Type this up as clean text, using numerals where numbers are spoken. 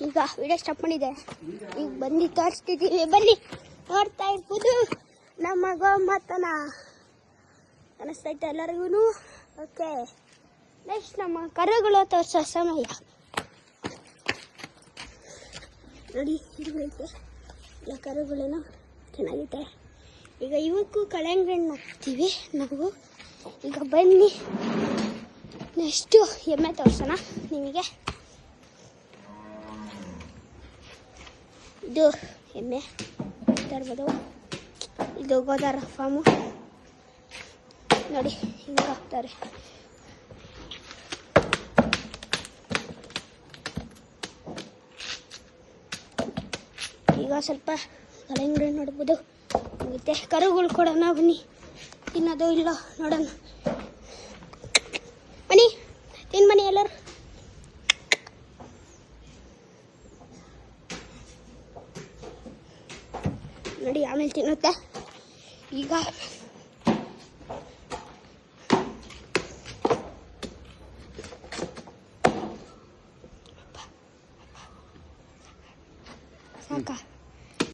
ಈಗ video stop ಮಾಡಿದೆ. ಈಗ ಬಂದು ತೋರಿಸ್ತಿದ್ದೀವಿ, ಬನ್ನಿ ನೋಡ್ತಾ ಇರ್ಬೋದು ನಮ್ಮ ಗೋಮಾತನ. ಅನಿಸ್ತೈತೆ ಎಲ್ಲರಿಗೂ? ಓಕೆ, ನೆಕ್ಸ್ಟ್ ನಮ್ಮ ಕರುಗಳು ತೋರಿಸೋ ಸಮಯ. ನೋಡಿ ಇರುವೈತೆ ಎಲ್ಲ ಕರುಗಳೇನೋ ಚೆನ್ನಾಗಿದೆ. ಈಗ ಇವಕ್ಕೂ ಕಳಂಗಣ್ಣು ಹಾಕ್ತೀವಿ ನಾವು. ಈಗ ಬನ್ನಿ ನೆಕ್ಸ್ಟು ಎಮ್ಮೆ ತೋರಿಸೋಣ ನಿಮಗೆ. ಇದು ಎಮ್ಮೆ ತರ್ಬೋದು. ಇದು ಗೋದಾರ ಫಾರ್ಮು ನೋಡಿ ಹಿಂಗೆ ಹಾಕ್ತಾರೆ. ಈಗ ಸ್ವಲ್ಪ ಕಳಂಗಡಿ ನೋಡ್ಬೋದು. ಮತ್ತೆ ಕರುಗಳು ಕೊಡೋಣ ಬನ್ನಿ, ತಿನ್ನೋದು ಇಲ್ಲ ನೋಡೋಣ. ಬನ್ನಿ ತಿನ್ ಬನ್ನಿ ಎಲ್ಲರೂ. ನೋಡಿ ಆಮೇಲೆ ತಿನ್ನುತ್ತೆ. ಈಗ ಸಾಕ